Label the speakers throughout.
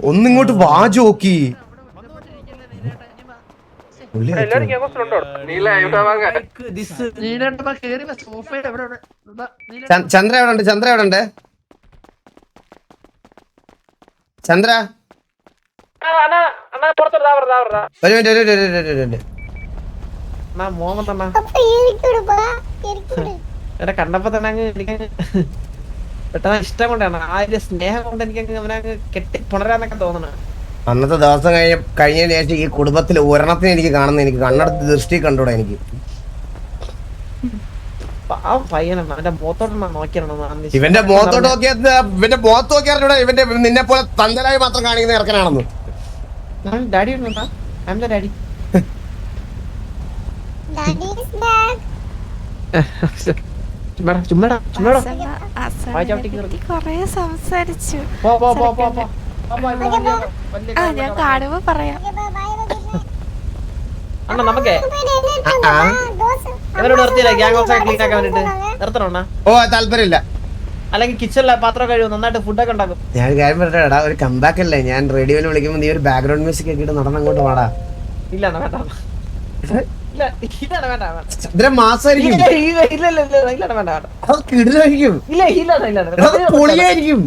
Speaker 1: ഒന്നിങ്ങോട്ട് വാ ജോക്കി. ചന്ദ്ര എവിടെ ഉണ്ട്? ചന്ദ്ര എവിടെ ഉണ്ട്? ചന്ദ്ര ഒരു മിനിറ്റ്.
Speaker 2: കണ്ടപ്പോ തന്നെ എനിക്ക് പെട്ടെന്ന് ഇഷ്ടം കൊണ്ടാണ്, ആ ഒരു സ്നേഹം കൊണ്ട് എനിക്ക് അവനെ കെട്ടി പുണരാന്നൊക്കെ തോന്നണം.
Speaker 1: അന്നത്തെ ദിവസം കഴിഞ്ഞതിന് ശേഷം ഈ കുടുംബത്തിൽ ഒരെണ്ണത്തിന് എനിക്ക് കാണുന്ന എനിക്ക് കണ്ണടത്ത് ദൃഷ്ടി കണ്ടൂടാ എനിക്ക്.
Speaker 2: പയ്യനാണ്, അവന്റെ മുഖത്തോട്ട് നോക്കിയാണ്.
Speaker 1: ഇവന്റെ മുഖത്തോട്ട് നോക്കിയാ ഇവന്റെ നിന്നെ പോലെ തന്തലായി മാത്രം കാണിക്കുന്ന ഇറക്കനാണെന്ന്.
Speaker 2: ഡാഡി ഉണ്ടോ? I am the daddy.
Speaker 3: സംസാരിച്ചു. ഞാൻ കാണുമ്പോ പറയാം.
Speaker 2: അണ്ണാ നമുക്കേ അവരോട് നിർത്തിയില്ല, ഗ്യാങ് ഹൗസ് ക്ലീൻ ആക്കാൻ വേണ്ടിട്ട് നിർത്തണോ?
Speaker 1: ഓ താല്പര്യമില്ല.
Speaker 2: അല്ലെങ്കിൽ കിച്ചണിലെ പാത്രം കഴിയും, നന്നായിട്ട് ഫുഡൊക്കെ ഉണ്ടാക്കും.
Speaker 1: ഞാൻ കാര്യം പറയടാ, ഒരു കമ്പാക്ക് അല്ലേ, ഞാൻ റേഡിയോയിൽ വിളിക്കുമ്പോ നീ ഒരു ബാക്ക്ഗ്രൗണ്ട് മ്യൂസിക് ഒക്കെ ഇട്ട് നടന്നങ്ങോട്ട് പാടാ.
Speaker 2: ഇല്ല വേണ്ട,
Speaker 1: മാസായിരിക്കും, പൊളിയായിരിക്കും.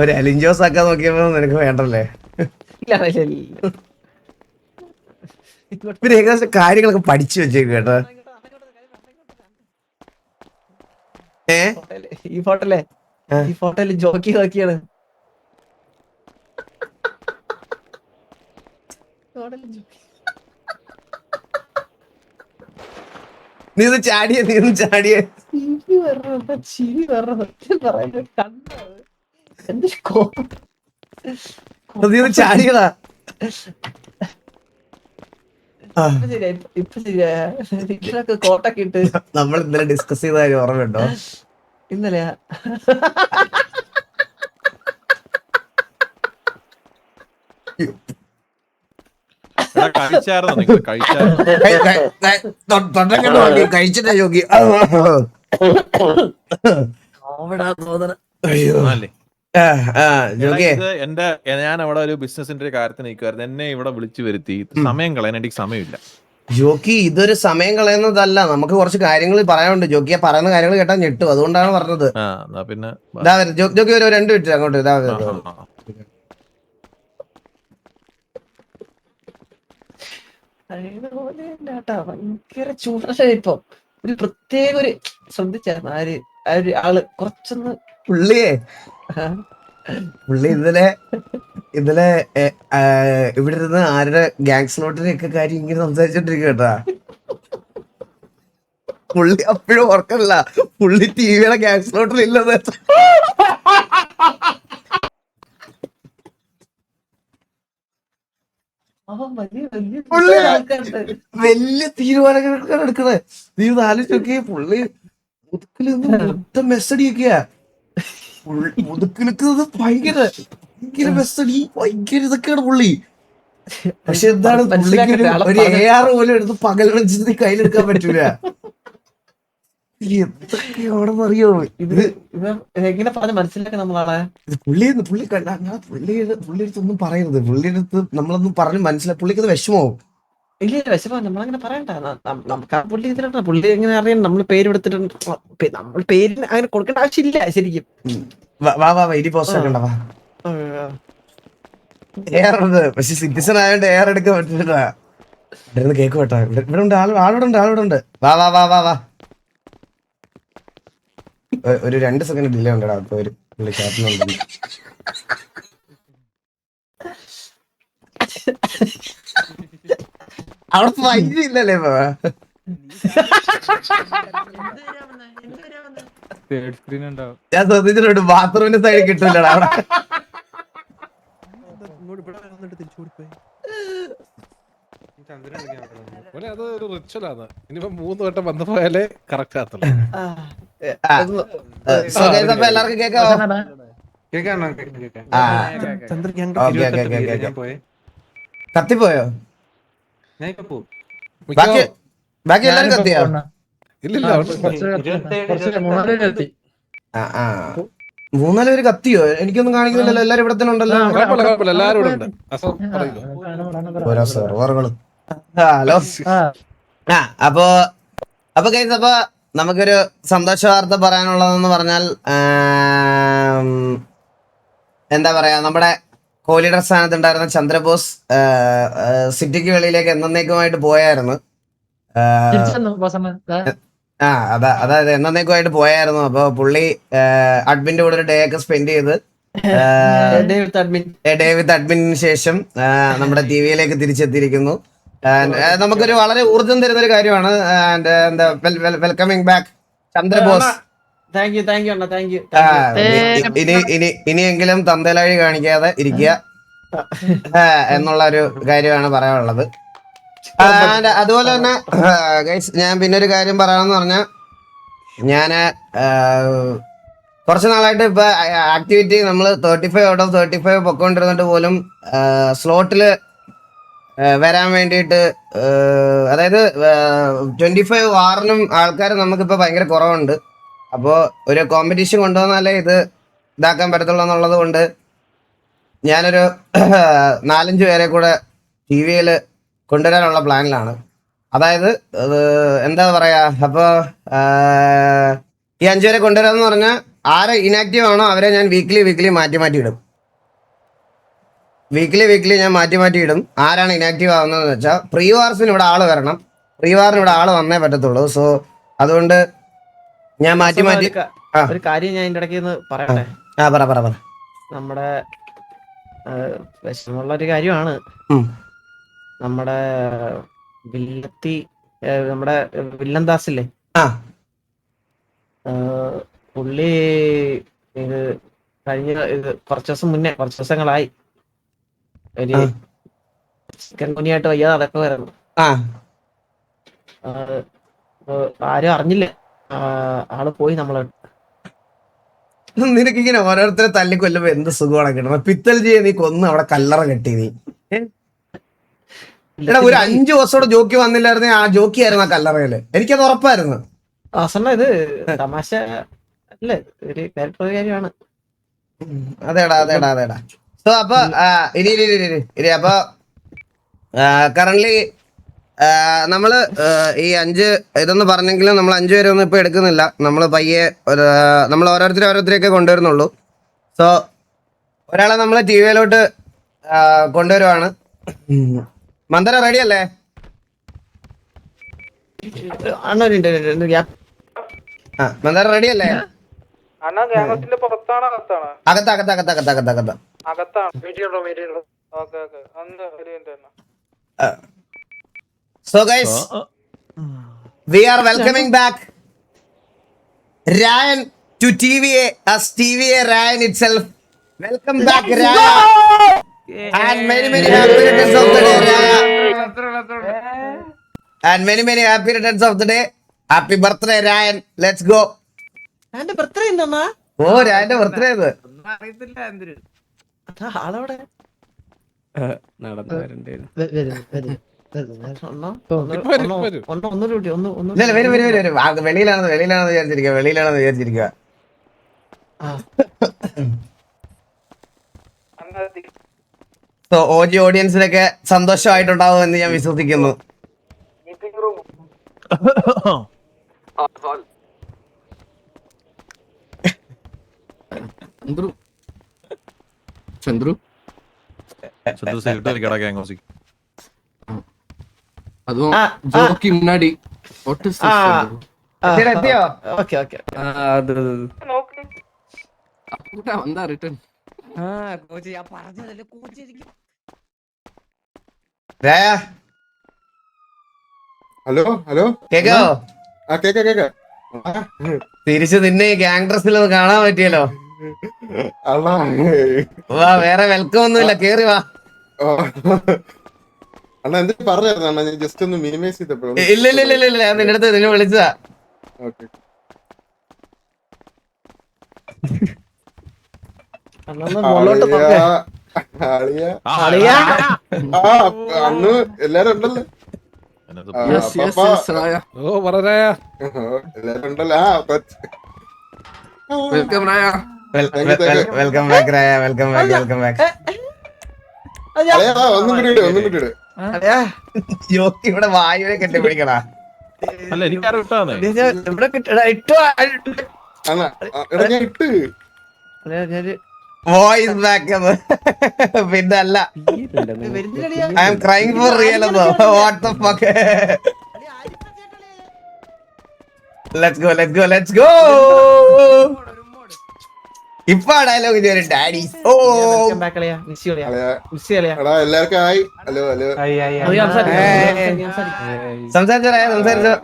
Speaker 1: ഒരു അലിഞ്ചോസ് ആക്കാൻ നോക്കിയപ്പോ നിനക്ക് വേണ്ടല്ലേ? പിന്നെ ഏകദേശം കാര്യങ്ങളൊക്കെ പഠിച്ചു വെച്ചേക്ക് കേട്ടോ.
Speaker 2: ഈ ഫോട്ടോയില് ജോക്കി നോക്കിയാണ്.
Speaker 1: നീ ചാടിയേ ചാടിയതാ.
Speaker 2: കോട്ടൊക്കെ ഇട്ട്
Speaker 1: നമ്മൾ ഇന്നലെ ഡിസ്കസ് ചെയ്ത കാര്യം ഓർമ്മയുണ്ടോ?
Speaker 2: ഇന്നലെയാ
Speaker 1: കഴിച്ചിട്ടാ ജോക്കി.
Speaker 4: ഞാൻ അവിടെ ഒരു ബിസിനസിന്റെ കാര്യത്തിന് നിൽക്കുമായിരുന്നു, എന്നെ ഇവിടെ വിളിച്ചു വരുത്തി. സമയം കളയാൻ എനിക്ക് സമയമില്ല
Speaker 1: ജോക്കി. ഇതൊരു സമയം കളയുന്നതല്ല, നമുക്ക് കുറച്ച് കാര്യങ്ങൾ പറയാനുണ്ട്. ജോക്കിയെ പറയുന്ന കാര്യങ്ങൾ കേട്ടാൽ ഞെട്ടും, അതുകൊണ്ടാണ് പറഞ്ഞത്.
Speaker 4: പിന്നെ
Speaker 1: ജോക്കി ഒരു 2 മിനിറ്റ് അങ്ങോട്ട്
Speaker 2: ഭയങ്കര ചൂടാ ഇപ്പൊ. ഒരു പ്രത്യേക ഒരു ശ്രദ്ധിച്ചായിരുന്നു ആള് കുറച്ചൊന്ന്
Speaker 1: പുള്ളി ഇന്നലെ ഇവിടെ ഇരുന്ന് ആരുടെ ഗ്യാങ് സ്ലോട്ടിനെ ഒക്കെ കാര്യം ഇങ്ങനെ സംസാരിച്ചോണ്ടിരിക്കുക കേട്ടാ. പുള്ളി അപ്പോഴും ഓർക്കല്ല, പുള്ളി ടിവിയുടെ ഗ്യാങ് സ്ലോട്ടിൽ ഇല്ലെന്ന്. വലിയ തീരുമാനങ്ങൾ എടുക്കണേ. നീ ആലോചിച്ച് പുള്ളി മുതുക്കിൽ മൊത്തം മെസ്സടിയൊക്കെയാ. മുതുക്കിലിക്കുന്നത് ഭയങ്കര മെസ്സടി, ഭയങ്കര ഇതൊക്കെയാണ് പുള്ളി. പക്ഷെ എന്താണ് പുള്ളിക്ക് ഒരു AR പോലും എടുത്ത് പകൽ വെച്ചിട്ട് കയ്യിലെടുക്കാൻ പറ്റൂല. എന്തൊക്കെയാണെന്നറിയോ ഇത്?
Speaker 2: എങ്ങനെ പറഞ്ഞ് മനസ്സിലാക്കി നമ്മളാണ്
Speaker 1: പുള്ളിയടുത്തൊന്നും പറയരുത്. പുള്ളിയടുത്ത് നമ്മളൊന്നും പറഞ്ഞ് മനസ്സിലാക്കി പുള്ളിക്കത് വിഷമാവും.
Speaker 2: ഇല്ല വിഷമം നമ്മളങ്ങനെ പറയണ്ട. നമുക്ക് ആ പുള്ളി ഇതിലുണ്ട്, പുള്ളി എങ്ങനെ അറിയാം നമ്മൾ പേര് എടുത്തിട്ടുണ്ട്. നമ്മൾ പേരിന് അങ്ങനെ കൊടുക്കേണ്ട ആവശ്യമില്ല ശരിക്കും.
Speaker 1: ഇനി പോസ്റ്റ് ആക്കണ്ട. പക്ഷെ സിറ്റിസൺ ആയതുകൊണ്ട് എയർ എടുക്കാൻ പറ്റില്ല. കേക്ക് വേട്ടാ, ഇവിടെ ഉണ്ട്, ആളോടെ ഉണ്ട്. വാ ഒരു 2 സെക്കൻഡ് ഡിലേ ഉണ്ടടാ. അപ്പൊ ഒരു പുള്ളി ചാറ്റുന്നുണ്ട്. അവിടെ ഫൈജി ഇല്ലല്ലേ ഇപ്പൊ? ഞാൻ ശ്രദ്ധിച്ചിട്ടുണ്ട്, ബാത്റൂമിന്റെ സൈഡിൽ കിട്ടൂലടാ അവിടെ.
Speaker 5: അതൊരു റിച്വലാണ്. ഇനിയിപ്പോ 3 വട്ടം വന്നു പോയാലേ കറക്റ്റ് ആകത്തുള്ളൂ.
Speaker 1: എല്ലാവർക്കും കേൾക്കാവോ? കത്തിപ്പോയോ? ബാക്കി എല്ലാരും കത്തിയോ?
Speaker 5: ഇല്ലില്ല അവിടെ
Speaker 1: ആ 3-4 പേര് കത്തിയോ? എനിക്കൊന്നും കാണിക്കുന്നില്ലല്ലോ. എല്ലാരും ഇവിടെ തന്നെ ഉണ്ടല്ലോ.
Speaker 5: കുഴപ്പമില്ല എല്ലാരും ഇവിടെ ഉണ്ട്. അസം പറയില്ല.
Speaker 1: ഓരോ സെർവറുകള്. ഹലോ. അപ്പൊ ഗൈസ്, അപ്പൊ നമുക്കൊരു സന്തോഷ വാർത്ത പറയാനുള്ളതെന്ന് പറഞ്ഞാൽ എന്താ പറയാ, നമ്മുടെ കോഹ്ലിയുടെ സ്ഥാനത്തുണ്ടായിരുന്ന ചന്ദ്രബോസ് സിറ്റിക്ക് വെളിയിലേക്ക് എന്നേക്കുമായിട്ട് പോയായിരുന്നു. അതായത് എന്നേക്കുമായിട്ട് പോയായിരുന്നു. അപ്പൊ പുള്ളി അഡ്മിന്റെ കൂടെ ഒരു ഡേ ഒക്കെ സ്പെൻഡ് ചെയ്ത് ഡേ വിത്ത് അഡ്മിന് ശേഷം നമ്മുടെ ടിവിയിലേക്ക് തിരിച്ചെത്തിയിരിക്കുന്നു. നമുക്കൊരു വളരെ ഊർജം തരുന്ന ഒരു കാര്യമാണ്. Welcoming back Chandrabose. ഇനിയെങ്കിലും തന്തലാഴി കാണിക്കാതെ ഇരിക്കുക എന്നുള്ള ഒരു കാര്യമാണ് പറയാനുള്ളത്. അതുപോലെ തന്നെ ഞാൻ പിന്നെ ഒരു കാര്യം പറയാമെന്ന് പറഞ്ഞാൽ, ഞാന് കുറച്ച് നാളായിട്ട് ഇപ്പൊ ആക്ടിവിറ്റി നമ്മൾ 35 ഔട്ട് ഓഫ് 35 പൊക്കോണ്ടിരുന്നിട്ട് പോലും സ്ലോട്ടില് വരാൻ വേണ്ടിയിട്ട്, അതായത് 25 വാറിനും ആൾക്കാർ നമുക്കിപ്പോൾ ഭയങ്കര കുറവുണ്ട്. അപ്പോൾ ഒരു കോമ്പറ്റീഷൻ കൊണ്ടുവന്നാലേ ഇത് ഇതാക്കാൻ പറ്റത്തുള്ളൂ എന്നുള്ളത് കൊണ്ട് ഞാനൊരു 4-5 പേരെ കൂടെ TV-യിൽ കൊണ്ടുവരാനുള്ള പ്ലാനിലാണ്. അതായത് എന്താ പറയാ, അപ്പോൾ ഈ 5 പേരെ കൊണ്ടുവരാമെന്ന് പറഞ്ഞാൽ ആരെ ഇനാക്റ്റീവ് ആണോ അവരെ ഞാൻ വീക്ക്ലി മാറ്റി ഇടും. വീക്ക്ലി ഞാൻ മാറ്റി ഇടും. ആരാണ് ഇനാക്റ്റീവ് ആവുന്നതെന്ന് വെച്ചാൽ പ്രീ വാർസിന് ഇവിടെ ആള് വരണം. പ്രീ വാറിന് ഇവിടെ ആള് വന്നേ പറ്റത്തുള്ളൂ. സോ അതുകൊണ്ട് ഞാൻ മാറ്റി
Speaker 2: ഒരു കാര്യം ഞാൻ ഇതിന്റെ ഇടയ്ക്ക് പറയട്ടെ.
Speaker 1: പറ.
Speaker 2: നമ്മുടെ വിഷമമുള്ള ഒരു കാര്യമാണ്. നമ്മുടെ നമ്മുടെ വില്ലന്ദാസില്ലേ, പുള്ളി ഇത് കഴിഞ്ഞ കുറച്ച് ദിവസങ്ങളായി ഒരു ചിക്കൻ കുനിയായിട്ട് വയ്യാതെ നടക്കുമായിരുന്നു. ആരും അറിഞ്ഞില്ല, ആള് പോയി.
Speaker 1: നിനക്കിങ്ങനെ ഓരോരുത്തരെ തല്ലിക്കൊല്ലുമ്പോ എന്ത് സുഖമാണ് കിട്ടണം. പിത്തൽ ചെയ്യ നീ കൊന്ന് അവിടെ കല്ലറ കെട്ടി നീ. എടാ, ഒരു 5 ദിവസത്തോടെ ജോക്കി വന്നില്ലായിരുന്നെ ആ ജോക്കി ആയിരുന്നു ആ കല്ലറയില്. എനിക്കത് ഉറപ്പായിരുന്നു.
Speaker 2: ഇത് തമാശ അല്ലേ, ഒരു കാര്യമാണ്.
Speaker 1: അതേടാ. സോ അപ്പൊ ഇനി അപ്പൊ കറന്റ്ലി നമ്മള് ഈ 5 ഇതൊന്ന് പറഞ്ഞെങ്കിലും നമ്മൾ 5 പേരെ ഒന്നും ഇപ്പൊ എടുക്കുന്നില്ല. നമ്മൾ പയ്യെ നമ്മൾ ഓരോരുത്തരെയൊക്കെ കൊണ്ടുവരുന്നുള്ളൂ. സോ ഒരാളെ നമ്മൾ TV-യിലോട്ട് കൊണ്ടുവരുവാണ്. മന്ദര റെഡി അല്ലേ? മന്ദര റെഡി അല്ലേ? So guys, we are welcoming back Ryan to TVA as TVA Ryan itself. Welcome back Ryan. And many happy returns of the day Ryan. And many happy returns of the day. Happy birthday Ryan. Let's go.
Speaker 2: എന്റെ birthday എന്താ?
Speaker 1: ഓ, രായന്റെ birthday ഇത്.
Speaker 2: അറിയത്തില്ല എന്തിന് ആളവിടെ
Speaker 6: നടന്നു വരണ്ടേ.
Speaker 1: വെളിയിലാണെന്ന് വിചാരിച്ചിരിക്കുക. ഓജി ഓഡിയൻസിനൊക്കെ സന്തോഷമായിട്ടുണ്ടാവും എന്ന് ഞാൻ വിശ്വസിക്കുന്നു.
Speaker 6: ചന്ദ്രു அதுவும் ஜோக்கி முன்னாடி வந்தா ரிட்டர்ன்
Speaker 1: ഹലോ കേക്കോ? തിരിച്ച് നിന്നെ ഗ്യാങ് ഡ്രസ്സിൽ കാണാൻ പറ്റിയല്ലോ. വാ, വേറെ വെൽക്കം ഒന്നുമില്ല, കേറി വാ.
Speaker 7: അണ്ണാ എന്ത് പറഞ്ഞായിരുന്നു അണ്ണാ? ഞാൻ ജസ്റ്റ് ഒന്ന് മിനിമൈസ് ചെയ്തപ്പോഴും.
Speaker 1: ഇല്ല ഞാൻ നിന്റെ അടുത്ത് നിന്നെ വിളിച്ചതാ.
Speaker 7: അന്ന് എല്ലാരും ഉണ്ടല്ലോ.
Speaker 6: Yes, yes, yes, Raya.
Speaker 5: ഓ പറയാ
Speaker 7: എല്ലാരും ഉണ്ടല്ലോ
Speaker 6: Welcome, Raya.
Speaker 1: വെൽക്കം ബാക്ക് രായ, വെൽക്കം ബാക്ക്.
Speaker 7: ഒന്നും കൂടി ഇട്.
Speaker 1: ജോക്കി ഇവിടെ വായുവെ കെട്ടിപ്പിടിക്കടാ.
Speaker 4: അല്ല എനിക്ക് ആരും ഇട്ടാന്നേ.
Speaker 2: ഇവിടെ ഇട്ടോ
Speaker 7: അണ്ണാ, എടാ ഞാൻ ഇട്ട്.
Speaker 1: വോയിസ് ബാക്ക് പിന്നെ അല്ല, I am crying for real എന്നോ. What the fuck. Let's go. ഇപ്പൊ ഡയലോഗ് ചെയ്തൊരു ഡാഡി. ഓ
Speaker 7: എടാ എല്ലാവർക്കും ആയി. ഹലോ
Speaker 1: സംസാരിച്ചോ.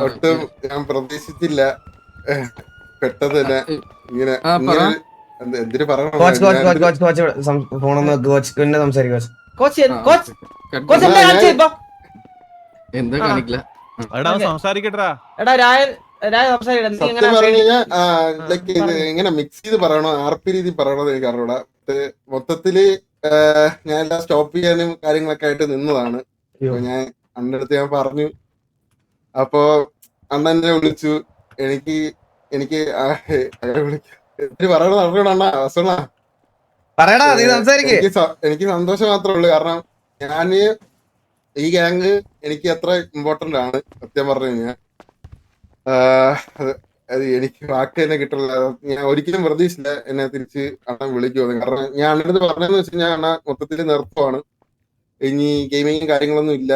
Speaker 7: ഒട്ടും ഞാൻ പ്രതീക്ഷിച്ചില്ല. പെട്ടെന്ന് തന്നെ ഇങ്ങനെ എന്തിനു പറയണം.
Speaker 1: കോച്ച് ഫോണൊന്ന് കോച്ച് പിന്നെ സംസാരിക്കും.
Speaker 6: എന്താ കാണിക്കില്ല.
Speaker 4: എടാ സംസാരിക്കട്ടാ.
Speaker 7: സത്യം പറഞ്ഞു കഴിഞ്ഞാൽ ലൈക്ക് ഇത് എങ്ങനെ മിക്സ് ചെയ്ത് പറയണോ ആർപി രീതി പറയണോ എനിക്ക് അറിഞ്ഞൂടാ. മൊത്തത്തില് ഞാൻ എല്ലാം സ്റ്റോപ്പ് ചെയ്യാനും കാര്യങ്ങളൊക്കെ ആയിട്ട് നിന്നതാണ്. അപ്പൊ ഞാൻ അണ്ണന്റെ അടുത്ത് ഞാൻ പറഞ്ഞു. അപ്പൊ അണ്ണനെ വിളിച്ചു. എനിക്ക് പറയണത് അറിയണ അണ്ണ അവസണ
Speaker 1: പറയടാ, നീ സംസാരിക്കേ.
Speaker 7: എനിക്ക് സന്തോഷം മാത്രമേ ഉള്ളൂ. കാരണം ഞാന് ഈ ഗ്യാങ് എനിക്ക് അത്ര ഇമ്പോർട്ടന്റ് ആണ് സത്യം പറഞ്ഞു കഴിഞ്ഞാൽ. അത് എനിക്ക് വാക്ക് തന്നെ കിട്ടില്ല. ഞാൻ ഒരിക്കലും പ്രതീക്ഷിച്ചില്ല എന്നെ തിരിച്ച് അണ്ണൻ വിളിക്കുമെന്ന്. കാരണം ഞാൻ അണ്ണനത് പറഞ്ഞതെന്ന് വെച്ച് കഴിഞ്ഞാൽ അണ്ണ മൊത്തത്തിൽ നിർത്തുവാണ്, ഇനി ഗെയിമിങ്ങും കാര്യങ്ങളൊന്നും ഇല്ല,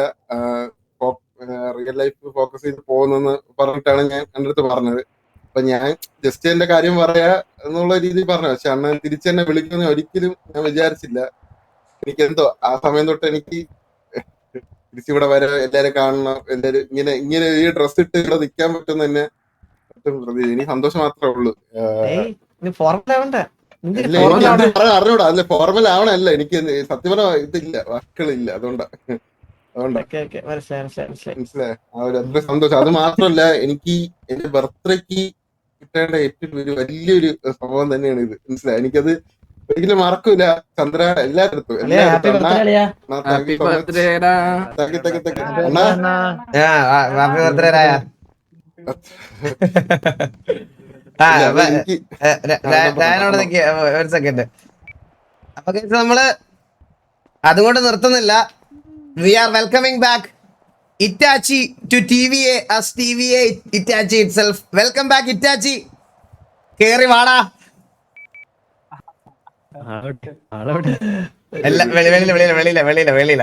Speaker 7: റിയൽ ലൈഫ് ഫോക്കസ് ചെയ്ത് പോകുന്നെന്ന് പറഞ്ഞിട്ടാണ് ഞാൻ അണ്ണടുത്ത് പറഞ്ഞത്. അപ്പൊ ഞാൻ ജസ്റ്റ് എന്റെ കാര്യം പറയാ എന്നുള്ള രീതിയിൽ പറഞ്ഞു. പക്ഷെ അണ്ണൻ തിരിച്ചെന്നെ വിളിക്കുമെന്ന് ഒരിക്കലും ഞാൻ വിചാരിച്ചില്ല. എനിക്കെന്തോ ആ സമയം തൊട്ട് എനിക്ക് തിരിച്ചിവിടെ വരെ എല്ലാരും കാണണം, എല്ലാരും ഇങ്ങനെ ഈ ഡ്രസ് ഇട്ട് ഇവിടെ നിൽക്കാൻ പറ്റും തന്നെ എനിക്ക് സന്തോഷം മാത്രമേ ഉള്ളൂ. അറിഞ്ഞൂടാ, അല്ലെ ഫോർമൽ ആവണല്ല. എനിക്ക് സത്യപര ഇതില്ല, വാക്കുകളില്ല. അതുകൊണ്ടാ മനസ്സിലായി. ആ ഒരു അത്ര സന്തോഷം. അത് മാത്രമല്ല, എനിക്ക് എന്റെ ബർത്ത്ഡേക്ക് കിട്ടേണ്ട ഏറ്റവും ഒരു വലിയൊരു സംഭവം തന്നെയാണ് ഇത്. മനസ്സിലായി. എനിക്കത് ഒരിക്കലും മറക്കൂല. ചന്ദ്ര എല്ലായിടത്തും
Speaker 6: Happy birthday, Ra.
Speaker 1: ഒരു സെക്കൻഡ്. അപ്പൊ നമ്മള് അതുകൊണ്ട് നിർത്തുന്നില്ല. We are welcoming back Itachi to TVA as TVA Itachi itself. Welcome back Itachi. കേറി വാടാ. വെളിയില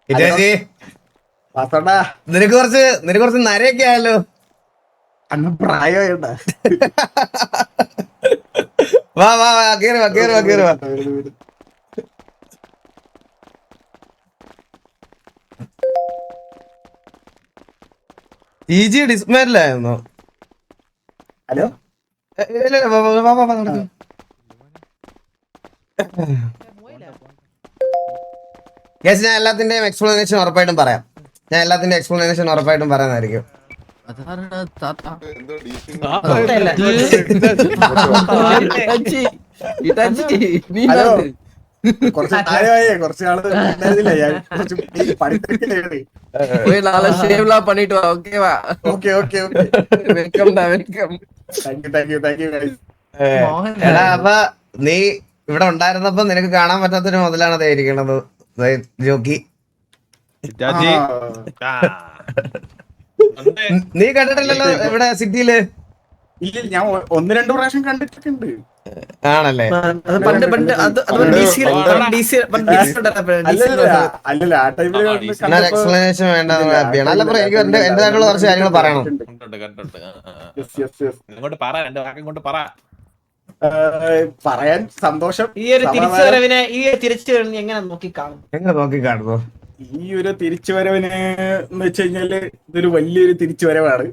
Speaker 1: ഇറ്റാച്ചി, നിനക്ക് കുറച്ച് നരയൊക്കെ ആയല്ലോ.
Speaker 8: അന്ന് പ്രായമായിട്ടാ.
Speaker 1: വാ കേറി വാ. TG ഡിസ്മാരിലായിരുന്നോ?
Speaker 8: ഹലോ,
Speaker 1: ഞാൻ എല്ലാത്തിന്റെയും എക്സ്പ്ലനേഷൻ ഉറപ്പായിട്ടും പറയുന്നതായിരിക്കും.
Speaker 6: അതാരടാ താത്ത? ഇറ്റാച്ചി, നീ
Speaker 8: ഹലോ. കുറച്ച് പ്രായമായി, കുറച്ച് നാള് ഉണ്ടായിരുന്നില്ല. ഞാൻ കുറച്ച് പഠിത്തിരക്കിലായിരുന്നു.
Speaker 6: പോയി നാളെ ഷേവ്ലാ പണിട്ട് വാ. ഓക്കേ വാ.
Speaker 8: ഓക്കെ.
Speaker 6: വെൽക്കം ഡാ, വെൽക്കം.
Speaker 8: Thank you guys.
Speaker 1: എടാ, അപ്പൊ നീ ഇവിടെ ഉണ്ടായിരുന്നപ്പോ നിനക്ക് കാണാൻ പറ്റാത്തൊരു മുതലാണ് അതായിരിക്കണത് ജോക്കി.
Speaker 4: ഇറ്റാച്ചി.
Speaker 1: നീ കണ്ടിട്ടില്ലല്ലോ ഇവിടെ സിറ്റിയില്?
Speaker 8: ഇല്ല, ഞാൻ 1-2 പ്രാവശ്യം കണ്ടിട്ടൊക്കെ ഉണ്ട്.
Speaker 1: ആണല്ലേ?
Speaker 8: അല്ലല്ല, ആ ടൈമില്
Speaker 1: എക്സ്പ്ലനേഷൻ വേണ്ട. ഹാപ്പിയാണ്. അല്ല, എനിക്ക് എന്റേതായിട്ടുള്ള കുറച്ച് കാര്യങ്ങൾ പറയണം.
Speaker 8: പറയാൻ സന്തോഷം.
Speaker 2: ഈ ഒരു തിരിച്ചുവരവിനെ എങ്ങനെ
Speaker 1: നോക്കിക്കാണുന്നു?
Speaker 8: ഈ ഒരു തിരിച്ചുവരവിന് എന്ന് വെച്ച് കഴിഞ്ഞാല് ഇതൊരു വലിയൊരു തിരിച്ചുവരവാണ്.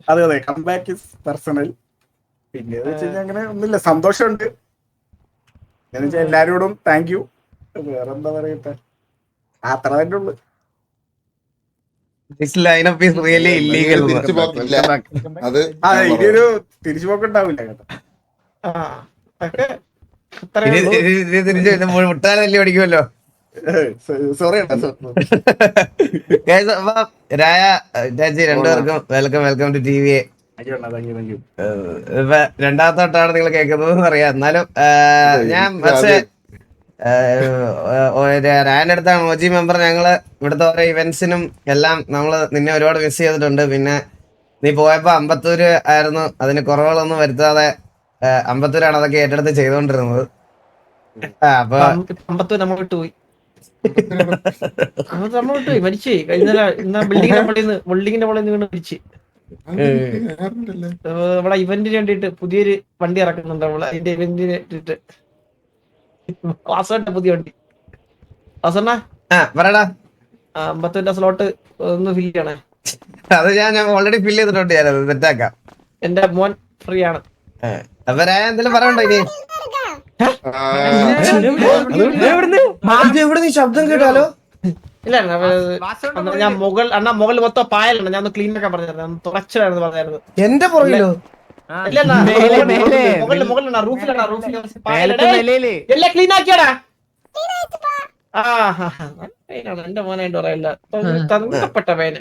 Speaker 8: അതെ, കംബാക്ക് ഇസ് പേഴ്സണൽ. പിന്നെ വെച്ച് കഴിഞ്ഞാൽ അങ്ങനെ ഒന്നുമില്ല, സന്തോഷമുണ്ട്. എന്ന് വെച്ചാൽ എല്ലാരോടും താങ്ക് യു. വേറെന്താ പറയട്ടെ, അത്ര തന്നെ ഉള്ളു.
Speaker 1: This lineup is really illegal.
Speaker 7: തിരിച്ചു പോക്കില്ല. അത്
Speaker 8: അതെ ഇനിയൊരു തിരിച്ചുപോക്കുണ്ടാവില്ല കേട്ടോ.
Speaker 2: ആ, ഒക്കെ അത്രേ ഉള്ളൂ.
Speaker 1: തിരിച്ചു മുട്ടാലല്ലേ പഠിക്കുമല്ലോ.
Speaker 8: സോറി
Speaker 1: രായ രാജി രണ്ടുപേർക്കും വെൽക്കം ടു ടി വി. ഇപ്പൊ രണ്ടാമത്തെ തൊട്ടാണ് നിങ്ങൾ കേൾക്കുന്നത് അറിയാം. എന്നാലും ഞാൻ പക്ഷേ രായന്റെ അടുത്താണ് OG മെമ്പർ. ഞങ്ങള് ഇവിടുത്തെ ഓരോ ഇവന്റ്സിനും എല്ലാം നമ്മള് നിന്നെ ഒരുപാട് മിസ് ചെയ്തിട്ടുണ്ട്. പിന്നെ നീ പോയപ്പോ അമ്പത്തൂര് ആയിരുന്നു, അതിന് കുറവുകളൊന്നും വരുത്താതെ അമ്പത്തൂരാണ് അതൊക്കെ ഏറ്റെടുത്ത് ചെയ്തോണ്ടിരുന്നത്. അപ്പൊ
Speaker 2: അമ്പത്തൂർ നമ്മൾ വിട്ടുപോയി. നമ്മൾ വിട്ടുപോയി, മരിച്ചുപോയി. കഴിഞ്ഞ ബിൽഡിങ്ങിന്റെ മുകളിൽ നിന്ന് വീണ് മരിച്ചു. ഇവിടെ ഇവന്റിന് വേണ്ടിട്ട് പുതിയൊരു വണ്ടി ഇറക്കുന്നുണ്ട്. നമ്മള് അതിന്റെ ഇവന്റിന് വേണ്ടിട്ട് വാസവന്റെ പുതിയ വണ്ടി. വാസണ്ണ
Speaker 1: പറയടാ.
Speaker 2: അമ്പത്തൂരിന്റെ സ്ലോട്ട് ഒന്ന് ഫില്ല് ചെയ്യണേ.
Speaker 1: അത് ഞാൻ ഓൾറെഡി ഫില്ല് ചെയ്തിട്ടുണ്ട്. ഞാനത് സെറ്റാക്കാം.
Speaker 2: എന്റെ മോൻ ഫ്രീ ആണ്.
Speaker 1: അപ്പൊ രായ എന്തെങ്കിലും പറയണ്ടോ ഇനി? എവിടെ നീ ശബ്ദം കേട്ടാലോ?
Speaker 2: ഇല്ല ഞാൻ മുകളിൽ മൊത്തം പായലാണ്. ഞാൻ ഒന്ന് ക്ലീൻ ആക്കാൻ പറഞ്ഞായിരുന്നു, തുറച്ചിലായിരുന്നു പറഞ്ഞായിരുന്നു.
Speaker 1: എന്റെ പുറകിലോ?
Speaker 2: മുകളിലാണ്, റൂഫിലാണ്. എല്ലാം ക്ലീൻ ആക്കിയാടാ. എന്റെ മോനായിട്ട് പറയല്ല, തങ്കപ്പെട്ട പേന്.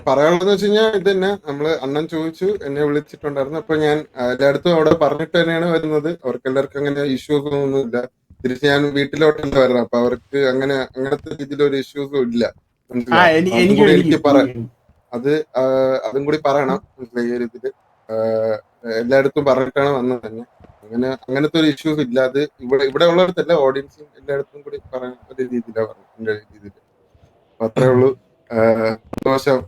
Speaker 7: പറയാനുള്ളതെന്ന് വെച്ച് കഴിഞ്ഞാൽ ഇത് തന്നെ നമ്മള് അണ്ണൻ ചോദിച്ചു, എന്നെ വിളിച്ചിട്ടുണ്ടായിരുന്നു. അപ്പൊ ഞാൻ എല്ലായിടത്തും അവിടെ പറഞ്ഞിട്ട് തന്നെയാണ് വരുന്നത്. അവർക്ക് എല്ലാവർക്കും അങ്ങനെ ഇഷ്യൂസ് ഒന്നുമില്ല. തിരിച്ച് ഞാൻ വീട്ടിലോട്ടല്ല വരുന്നത്. അപ്പൊ അവർക്ക് അങ്ങനത്തെ രീതിയിലൊരു ഇഷ്യൂസും ഇല്ല. എനിക്ക് പറയാം, അതും കൂടി പറയണം. ഈ ഒരു ഇതില് എല്ലായിടത്തും പറഞ്ഞിട്ടാണ് വന്നത് തന്നെ. അങ്ങനത്തെ ഒരു ഇഷ്യൂസ് ഇല്ല. അത് ഇവിടെ ഉള്ളിടത്തല്ല, ഓഡിയൻസും എല്ലായിടത്തും കൂടി പറയാൻ ഒരു രീതിയിലാണ് പറഞ്ഞത്, എന്റെ രീതിയിൽ. അത്രേ ഉള്ളൂ. സന്തോഷം.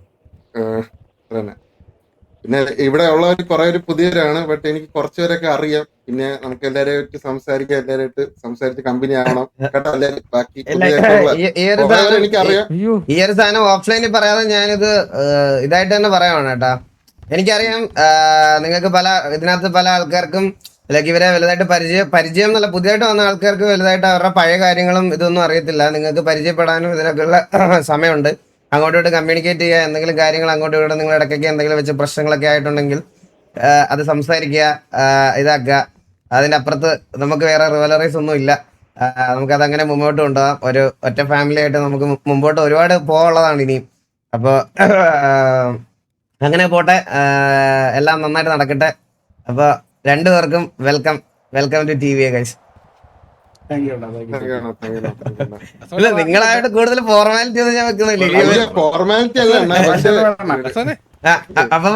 Speaker 7: പിന്നെ ഇവിടെ ഉള്ളവർ കുറെ ഒരു പുതിയവരാണ്. ബട്ട് എനിക്ക് കുറച്ചുപേരൊക്കെ അറിയാം. പിന്നെ നമുക്ക് എല്ലാവരെയായിട്ട് സംസാരിക്കാം, എല്ലാവരായിട്ട് സംസാരിച്ച് കമ്പനി ആവണം കേട്ടോ. എല്ലാവരും ബാക്കി എനിക്കറിയാം.
Speaker 1: ഈ ഒരു സാധനം ഓഫ്ലൈനിൽ പറയാതെ ഞാനിത് ഇതായിട്ട് തന്നെ പറയുവാണ് കേട്ടാ. എനിക്കറിയാം നിങ്ങൾക്ക് ഇതിനകത്ത് പല ആൾക്കാർക്കും ലൈക്ക് ഇവരെ വലുതായിട്ട് പരിചയം എന്നല്ല, പുതിയതായിട്ട് വന്ന ആൾക്കാർക്ക് വലുതായിട്ട് അവരുടെ പഴയ കാര്യങ്ങളും ഇതൊന്നും അറിയത്തില്ല. നിങ്ങൾക്ക് പരിചയപ്പെടാനും ഇതിനൊക്കെയുള്ള സമയമുണ്ട്. അങ്ങോട്ടോട്ട് കമ്മ്യൂണിക്കേറ്റ് ചെയ്യുക, എന്തെങ്കിലും കാര്യങ്ങൾ അങ്ങോട്ടും ഇങ്ങോട്ടും നിങ്ങൾ ഇടയ്ക്കൊക്കെ എന്തെങ്കിലും വെച്ച് പ്രശ്നങ്ങളൊക്കെ ആയിട്ടുണ്ടെങ്കിൽ അത് സംസാരിക്കുക, ഇതാക്കുക. അതിൻ്റെ അപ്പുറത്ത് നമുക്ക് വേറെ റിവലറീസ് ഒന്നും ഇല്ല. നമുക്കത് അങ്ങനെ മുമ്പോട്ട് കൊണ്ടുപോകാം. ഒരു ഒറ്റ ഫാമിലി ആയിട്ട് നമുക്ക് മുമ്പോട്ട് ഒരുപാട് പോകാനുള്ളതാണ് ഇനിയും. അപ്പോൾ അങ്ങനെ പോട്ടെ, എല്ലാം നന്നായിട്ട് നടക്കട്ടെ. അപ്പോൾ രണ്ടുപേർക്കും welcome to T V guys. ഇല്ല, നിങ്ങളായിട്ട് കൂടുതൽ ഫോർമാലിറ്റി ഒന്നും ഞാൻ വെക്കുന്നില്ല.
Speaker 7: ഫോർമാലിറ്റി അല്ല.
Speaker 1: അപ്പൊ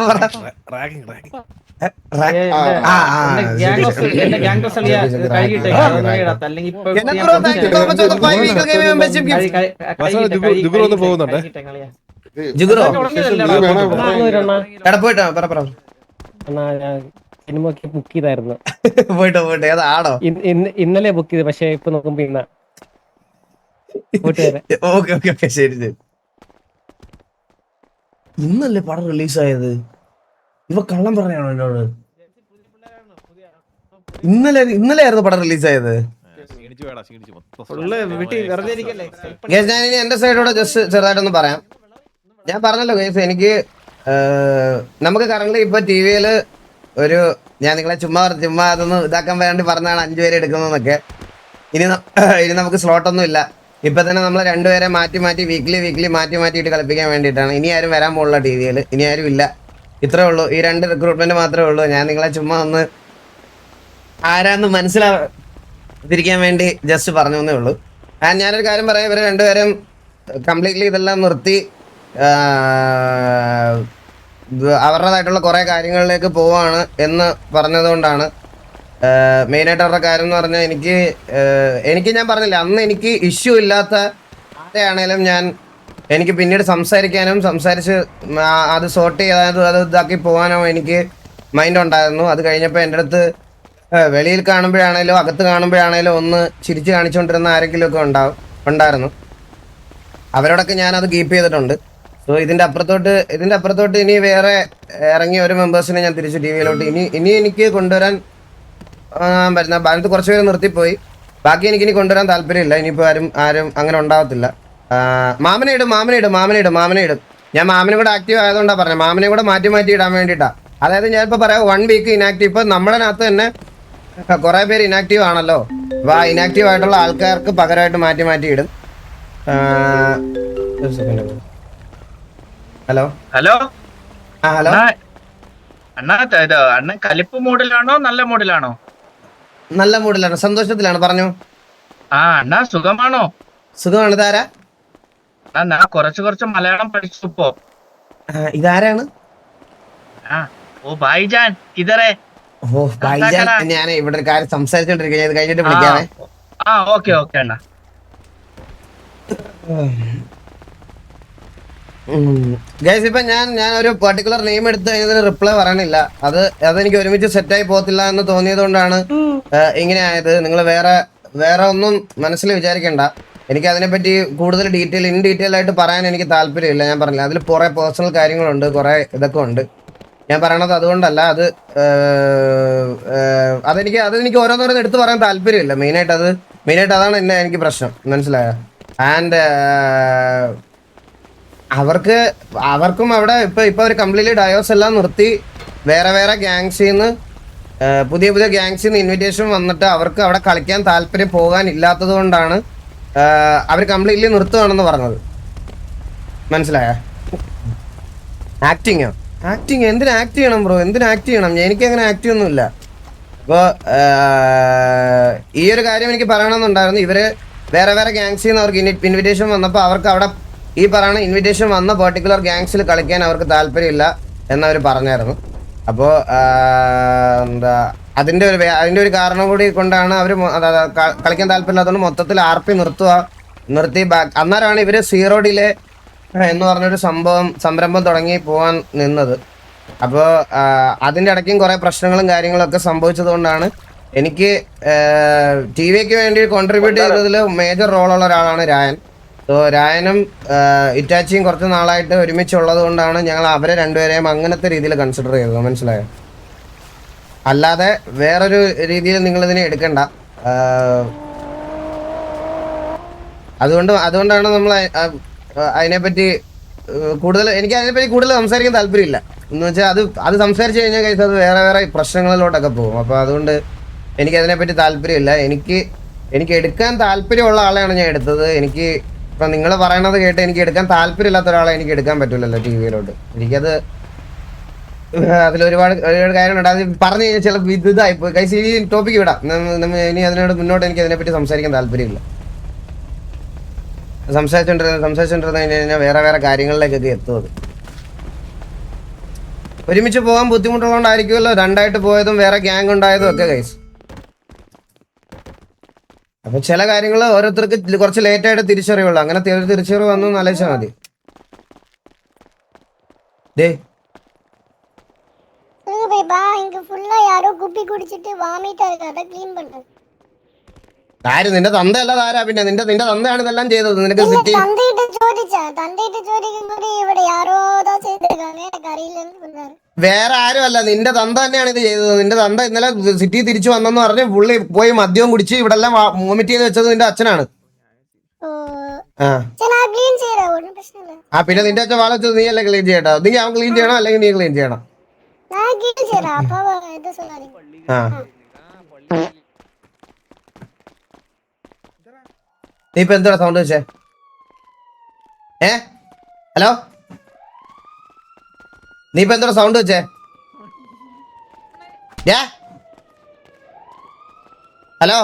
Speaker 9: ബുക്ക് ചെയ്തായിരുന്നു.
Speaker 1: പോയിട്ടോ ഏതാണോ?
Speaker 9: ഇന്നലെ ബുക്ക് ചെയ്ത്, പക്ഷെ ഇപ്പൊ നോക്കുമ്പോ ഇന്ന്.
Speaker 1: ഓക്കെ ശരി. ഇന്നല്ലേ പടം റിലീസായത്? ഇവ കള്ളം പറയാണോ എന്നോട്? ഇന്നലെ ആയിരുന്നു പടം റിലീസായത്. ഞാൻ ഇനി എന്റെ സൈഡോടെ ജസ്റ്റ് ചെറുതായിട്ടൊന്ന് പറയാം. ഞാൻ പറഞ്ഞല്ലോ ഗൈസ്, എനിക്ക് നമുക്ക് കറന്റ് ഇപ്പൊ ടി വിയില് ഞാൻ നിങ്ങളെ ചുമ്മാ അതൊന്ന് ഇതാക്കാൻ വേണ്ടി പറഞ്ഞാണ് 5 പേരെ എടുക്കുന്നതെന്നൊക്കെ. ഇനി നമുക്ക് സ്ലോട്ടൊന്നും ഇല്ല. ഇപ്പൊ തന്നെ നമ്മൾ 2 പേരെ മാറ്റി വീക്ക്ലി മാറ്റിയിട്ട് കളിപ്പിക്കാൻ വേണ്ടിയിട്ടാണ്. ഇനി ആരും വരാൻ പോകുള്ള ടി വിയിൽ, ഇനി ആരും ഇല്ല. ഇത്രേ ഉള്ളൂ. ഈ 2 റിക്രൂട്ട്മെന്റ് മാത്രമേ ഉള്ളൂ. ഞാൻ നിങ്ങളെ ചുമ്മാ ഒന്ന് ആരാന്ന് മനസ്സിലാതിരിക്കാൻ വേണ്ടി ജസ്റ്റ് പറഞ്ഞു എന്നേ ഉള്ളൂ. ഞാനൊരു കാര്യം പറയാം, ഇവരെ 2 പേരും കംപ്ലീറ്റ്ലി ഇതെല്ലാം നിർത്തി അവരുടേതായിട്ടുള്ള കുറെ കാര്യങ്ങളിലേക്ക് പോവാണ് എന്ന് പറഞ്ഞതുകൊണ്ടാണ്. മെയിനായിട്ട് അവരുടെ കാര്യം എന്ന് പറഞ്ഞാൽ എനിക്ക് ഞാൻ പറഞ്ഞില്ല, അന്ന് എനിക്ക് ഇഷ്യൂ ഇല്ലാത്ത ആരെയാണേലും എനിക്ക് പിന്നീട് സംസാരിച്ച് അത് സോർട്ട് ചെയ്ത് അത് ഇതാക്കി പോകാനോ എനിക്ക് മൈൻഡ് ഉണ്ടായിരുന്നു. അത് കഴിഞ്ഞപ്പോൾ എൻ്റെ അടുത്ത് വെളിയിൽ കാണുമ്പോഴാണേലും അകത്ത് കാണുമ്പോഴാണേലും ഒന്ന് ചിരിച്ച് കാണിച്ചുകൊണ്ടിരുന്ന ആരെങ്കിലും ഒക്കെ ഉണ്ടായിരുന്നു. അവരോടൊക്കെ ഞാനത് കീപ്പ് ചെയ്തിട്ടുണ്ട്. സോ ഇതിന്റെ അപ്പുറത്തോട്ട് ഇനി വേറെ ഇറങ്ങിയ ഒരു മെമ്പേഴ്സിനെ ഞാൻ തിരിച്ചു ടി വിയിലോട്ട് ഇനി എനിക്ക് കൊണ്ടുവരാൻ പറ്റുന്ന ഭാരത് കുറച്ചുപേര് നിർത്തിപ്പോയി. ബാക്കി എനിക്കിനി കൊണ്ടുവരാൻ താല്പര്യമില്ല. ഇനിയിപ്പോൾ ആരും അങ്ങനെ ഉണ്ടാവത്തില്ല. മാമനെ ഇടും. ഞാൻ മാമനെ കൂടെ ആക്റ്റീവ് ആയതുകൊണ്ടാണ് പറഞ്ഞത്. മാമനെ കൂടെ മാറ്റി ഇടാൻ വേണ്ടിയിട്ടാ. അതായത് ഞാനിപ്പോ പറയാം 1 വീക്ക് ഇനാക്റ്റീവ്. ഇപ്പൊ നമ്മുടെ അകത്ത് തന്നെ കുറെ പേര് ഇനാക്റ്റീവ് ആണല്ലോ. അപ്പൊ ആ ഇനാക്റ്റീവ് ആയിട്ടുള്ള ആൾക്കാർക്ക് പകരമായിട്ട് മാറ്റി ഇടും. ഹലോ
Speaker 10: ഹലോ
Speaker 1: ഹലോ
Speaker 10: അണ്ണാ അണ്ണൻ കലിപ്പ് മൂഡിലാണോ നല്ല മൂഡിലാണോ?
Speaker 1: നല്ല മൂഡിലാണ്, സന്തോഷത്തിലാണ്. പറഞ്ഞു.
Speaker 10: അണ്ണാ സുഖമാണോ?
Speaker 1: സുഖമാണ്. ഇതാരാ?
Speaker 10: ഞാൻ കുറച്ച് മലയാളം പഠിച്ചു ഇപ്പോ.
Speaker 1: ഇതാരാണ്?
Speaker 10: ഓ ഭായിജാൻ കിതറേ.
Speaker 1: ഓ ഭായിജാൻ, ഞാൻ ഇവിടെ ഒരു കാര്യം സംസാരിച്ചോണ്ടിരിക്കുക. ഇത് കഴിഞ്ഞിട്ട് വിളിക്കാവേ.
Speaker 10: ഓക്കെ അണ്ണാ.
Speaker 1: ഗൈസ്, ഇപ്പൊ ഞാൻ ഒരു പെർട്ടിക്കുലർ നെയിം എടുത്ത് കഴിഞ്ഞതിന് റിപ്ലൈ പറയണില്ല. അതെനിക്ക് ഒരുമിച്ച് സെറ്റായി പോകത്തില്ല എന്ന് തോന്നിയത് കൊണ്ടാണ് ഇങ്ങനെ ആയത്. നിങ്ങൾ വേറെ ഒന്നും മനസ്സിൽ വിചാരിക്കണ്ട. എനിക്ക് അതിനെപ്പറ്റി കൂടുതൽ ഇൻ ഡീറ്റെയിൽ ആയിട്ട് പറയാൻ എനിക്ക് താല്പര്യമില്ല. ഞാൻ പറഞ്ഞില്ല, അതിൽ കുറെ പേഴ്സണൽ കാര്യങ്ങളുണ്ട്, കുറെ ഇതൊക്കെ ഉണ്ട്. ഞാൻ പറയണത് അതുകൊണ്ടല്ല. അതെനിക്ക് ഓരോന്നോരോന്ന് എടുത്ത് പറയാൻ താല്പര്യമില്ല. മെയിനായിട്ട് അതാണ് എനിക്ക് പ്രശ്നം. മനസ്സിലായോ? ആൻഡ് അവർക്കും അവിടെ ഇപ്പൊ ഒരു കംപ്ലീറ്റ്ലി ഡയോസ് എല്ലാം നിർത്തി വേറെ ഗ്യാങ്സിൽ നിന്ന് പുതിയ ഗ്യാങ്സിൽ നിന്ന് ഇൻവിറ്റേഷൻ വന്നിട്ട് അവർക്ക് അവിടെ കളിക്കാൻ താല്പര്യം പോകാൻ ഇല്ലാത്തത് കൊണ്ടാണ് അവർ കംപ്ലീറ്റ്ലി നിർത്തുകയാണെന്ന് പറഞ്ഞത്. മനസ്സിലായ? ആക്ടിങ് എന്തിനു ആക്ട് ചെയ്യണം ബ്രോ? എന്തിനു ആക്ട് ചെയ്യണം? എനിക്കങ്ങനെ ആക്ട് ഒന്നുമില്ല. അപ്പോൾ ഈ ഒരു കാര്യം എനിക്ക് പറയണമെന്നുണ്ടായിരുന്നു. ഇവര് വേറെ ഗ്യാങ്സിൽ നിന്ന് അവർക്ക് ഇൻവിറ്റേഷൻ വന്നപ്പോൾ അവർക്ക് അവിടെ ഈ പറയുന്ന ഇൻവിറ്റേഷൻ വന്ന പെർട്ടിക്കുലർ ഗ്യാങ്സിൽ കളിക്കാൻ അവർക്ക് താല്പര്യമില്ല എന്നവർ പറഞ്ഞായിരുന്നു. അപ്പോൾ എന്താ അതിൻ്റെ ഒരു കാരണം കൂടി കൊണ്ടാണ് അവർ കളിക്കാൻ താല്പര്യമില്ലാത്തതുകൊണ്ട് മൊത്തത്തിൽ RP നിർത്തി അന്നേരമാണ് ഇവർ സീറോ ഡിലേ എന്ന് പറഞ്ഞൊരു സംരംഭം തുടങ്ങി പോകാൻ നിന്നത്. അപ്പോൾ അതിൻ്റെ ഇടയ്ക്കും കുറേ പ്രശ്നങ്ങളും കാര്യങ്ങളൊക്കെ സംഭവിച്ചത് കൊണ്ടാണ് എനിക്ക് TVക്ക് വേണ്ടി കോൺട്രിബ്യൂട്ട് ചെയ്തതിൽ മേജർ റോളുള്ള ഒരാളാണ് രായൻ. സോ രായനും ഇറ്റാച്ചിയും കുറച്ച് നാളായിട്ട് ഒരുമിച്ചുള്ളത് കൊണ്ടാണ് ഞങ്ങൾ അവരെ രണ്ടുപേരെയും അങ്ങനത്തെ രീതിയിൽ കൺസിഡർ ചെയ്തത്. മനസ്സിലായോ? അല്ലാതെ വേറൊരു രീതിയിൽ നിങ്ങളിതിനെ എടുക്കണ്ട. അതുകൊണ്ടാണ് നമ്മൾ അതിനെപ്പറ്റി കൂടുതൽ സംസാരിക്കാൻ താല്പര്യമില്ല. എന്ന് വെച്ചാൽ അത് സംസാരിച്ച് കഴിഞ്ഞാൽ കഴിച്ചാൽ അത് വേറെ പ്രശ്നങ്ങളിലോട്ടൊക്കെ പോകും. അപ്പോൾ അതുകൊണ്ട് എനിക്കതിനെപ്പറ്റി താല്പര്യമില്ല. എനിക്ക് എടുക്കാൻ താല്പര്യമുള്ള ആളെയാണ് ഞാൻ എടുത്തത്. ഇപ്പം നിങ്ങൾ പറയണത് കേട്ട് എനിക്ക് എടുക്കാൻ താല്പര്യമില്ലാത്ത ഒരാളെ എനിക്ക് എടുക്കാൻ പറ്റില്ലല്ലോ TVയിലോട്ട്. എനിക്കത് അതിലൊരുപാട് കാര്യങ്ങളുണ്ട്. അത് പറഞ്ഞു കഴിഞ്ഞാൽ ചില ഇതായിപ്പോയി. കൈസ് ഈ ടോപ്പിക്ക് വിടാം. ഇനി അതിനോട് മുന്നോട്ട് എനിക്ക് അതിനെപ്പറ്റി സംസാരിക്കാൻ താല്പര്യമില്ല. സംസാരിച്ചോണ്ടിരുന്ന് കഴിഞ്ഞാൽ വേറെ കാര്യങ്ങളിലേക്കൊക്കെ എത്തുന്നത്. ഒരുമിച്ച് പോകാൻ ബുദ്ധിമുട്ടുള്ളതുകൊണ്ടായിരിക്കുമല്ലോ രണ്ടായിട്ട് പോയതും വേറെ ഗ്യാങ് ഉണ്ടായതും ഒക്കെ കൈസ്. അപ്പൊ ചില കാര്യങ്ങൾ ഓരോരുത്തർക്ക് കുറച്ച് ലേറ്റ് ആയിട്ട് തിരിച്ചറിയുള്ളൂ. അങ്ങനെ തിരിച്ചറിവ് വന്നു ആലോചിച്ചാൽ മതി. ആര്? നിന്റെ തന്തയല്ല ആരാ? പിന്നെ നിന്റെ തന്തയാണ് ഇതെല്ലാം ചെയ്തത്. നിനക്ക് സിറ്റി വേറെ ആരും അല്ല, നിന്റെ തന്ത തന്നെയാണ് ഇത് ചെയ്തത്. നിന്റെ തന്ത ഇന്നലെ സിറ്റി തിരിച്ചു വന്നെന്ന് പറഞ്ഞ് പുള്ളി പോയി മദ്യവും കുടിച്ച് ഇവിടെ എല്ലാം വോമിറ്റ് ചെയ്ത് വെച്ചത് നിന്റെ അച്ഛനാണ്. പിന്നെ നിന്റെ അച്ഛൻ വാള വെച്ചത് നീ അല്ലേ ക്ലീൻ ചെയ്യട്ടോ? നീ അവൻ ക്ലീൻ ചെയ്യണം അല്ലെങ്കിൽ നീ ക്ലീൻ ചെയ്യണം? നീ ഇപ്പൊ എന്താ സൗണ്ട് വെച്ചേ? ഹലോ, നീ ഇപ്പൊ എന്താ സൗണ്ട് വെച്ചേ? ഹലോ,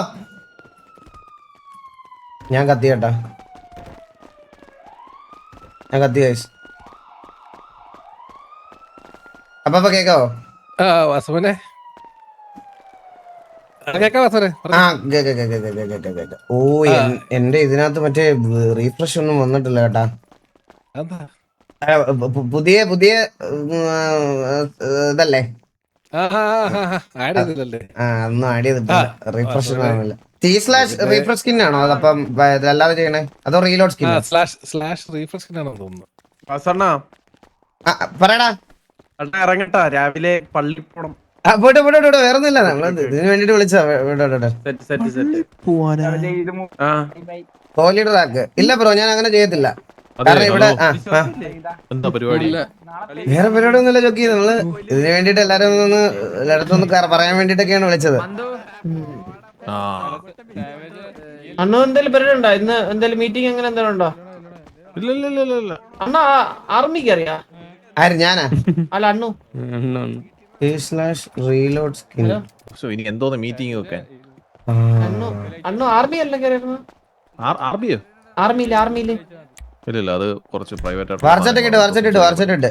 Speaker 1: ഞാൻ കത്തി കേട്ടാ. ഞാൻ കത്തി ഗൈസ്. അപ്പൊ കേക്കാവോ?
Speaker 5: വാസുവിനെ കേക്കാം. വാസുവിനെ
Speaker 1: ഓ എന്റെ ഇതിനകത്ത് മറ്റേ റീഫ്രഷ് ഒന്നും വന്നിട്ടില്ല കേട്ടാ. പുതിയ ഇതല്ലേ? ഒന്നും ആഡ് ചെയ്തിട്ടില്ല. റീഫ്രഷ് റീഫ്രഷ് സ്കിൻ ആണോ അതപ്പം അല്ലാതെ ചെയ്യണേ? അതോ റീലോഡ് സ്കിൻ?
Speaker 5: റീഫ്രഷ് സ്കിൻ ആണോ തോന്നുന്നു.
Speaker 1: പറയടാ.
Speaker 11: ഇറങ്ങട്ടാ, രാവിലെ പള്ളി പോണം.
Speaker 1: പോട്ടെ പോട്ടെ പോട്ടെ, വേറെ ഒന്നുമില്ല, നമ്മള് ഇതിന് വേണ്ടിട്ട് വിളിച്ചാ. ഹോലി ട്രാക്ക് ഇല്ല ബ്രോ, ഞാൻ അങ്ങനെ ചെയ്യത്തില്ല. കാരണം ഇവിടെ
Speaker 4: എന്താ പരിപാടി?
Speaker 1: വേറെ പരിപാടി ഒന്നുമില്ല ജോക്കി. നമ്മള് ഇതിന് വേണ്ടിട്ട് എല്ലായിടത്തും ഒന്ന് പറയാൻ വേണ്ടിട്ടൊക്കെയാണ് വിളിച്ചത്.
Speaker 4: ആ
Speaker 2: അണ്ണു എന്തെങ്കിലും പരിപാടി ഉണ്ടോ ഇന്ന്? എന്തെങ്കിലും മീറ്റിംഗ് അങ്ങനെ എന്തെങ്കിലും ഉണ്ടോ?
Speaker 4: ഇല്ല.
Speaker 2: അണ്ണ ആർമിക്ക് അറിയാ?
Speaker 1: ആര് ഞാനാ?
Speaker 2: അല്ല അണ്ണു.
Speaker 1: Reload skin.
Speaker 4: ഇനി എന്തോന്ന് മീറ്റിംഗ് വെക്കാൻ?
Speaker 2: അണ്ണു ആർമി അല്ല കയറിയിരുന്നു?
Speaker 4: ആർമിയോ?
Speaker 2: ആർമിയില്
Speaker 4: ഇല്ല, അത് കുറച്ച് പ്രൈവറ്റ്
Speaker 1: വാർച്ചറ്റ് ഇട്ട്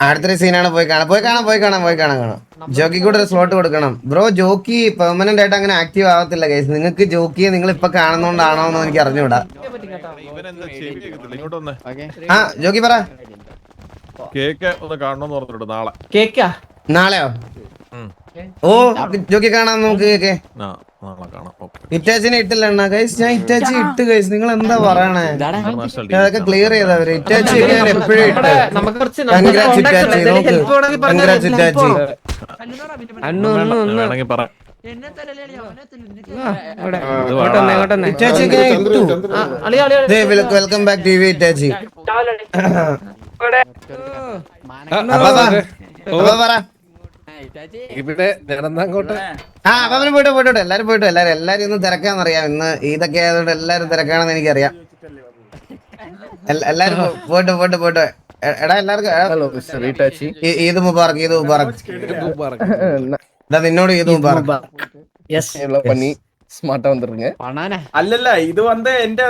Speaker 1: അടുത്തൊരു സീനാണ്. പോയി കാണാം. ജോക്കി കൂടെ ഒരു സ്ലോട്ട് കൊടുക്കണം ബ്രോ. ജോക്കി പെർമനന്റ് ആയിട്ട് അങ്ങനെ ആക്റ്റീവ് ആവത്തില്ല ഗൈസ്. നിങ്ങൾക്ക് ജോക്കിയെ നിങ്ങൾ ഇപ്പൊ കാണുന്നോണ്ടാണോ എന്ന് എനിക്ക് അറിഞ്ഞൂടാ. ജോക്കി പറ.
Speaker 4: കേക്ക് ഒന്ന് കാണണമെന്ന് പറഞ്ഞിട്ടുണ്ട് നാളെ.
Speaker 2: കേക്കാ?
Speaker 1: നാളെയോ? ഓ ജോക്കി കാണാം നമുക്ക്. കേക്ക്
Speaker 4: നാളെ കാണാം.
Speaker 1: ഇറ്റാച്ചിനെ ഇട്ടില്ല അണ്ണാ ഗൈസ്. ഞാൻ ഇറ്റാച്ചി ഇട്ട് ഗൈസ്. നിങ്ങൾ എന്താ പറയണേ? അതൊക്കെ ക്ലിയർ ചെയ്തവര്. ഇറ്റാച്ചി ഞാൻ എപ്പോഴും ഇട്ട്. Congrats Itachi. നോക്ക്, കൺഗ്രാറ്റ്സ് ഇറ്റാച്ചി.
Speaker 4: വേണമെങ്കിൽ പറ.
Speaker 1: ഇറ്റാച്ചിയൊക്കെ ഞാൻ ഇട്ടു. Welcome back T V Itachi. അപ്പൊ പറ.
Speaker 5: ഇവിടെ നടന്നങ്ങോട്ട്
Speaker 1: അവന് പോയിട്ട് എല്ലാരും ഇന്ന് തിരക്കാന്നറിയാം. ഇന്ന് ഇതൊക്കെ ആയതുകൊണ്ട് എല്ലാരും തിരക്കാണെന്ന് എനിക്കറിയാം. എല്ലാരും പോയിട്ട് എടാ എല്ലാവർക്കും ഈദ് മുബാറക്. നിന്നോട് ഈദ് മുബാറക്.
Speaker 6: பண்ணி ஸ்மார்ட்டா வந்துருங்க.
Speaker 8: അല്ലല്ല, ഇത് വന്ന് എന്റെ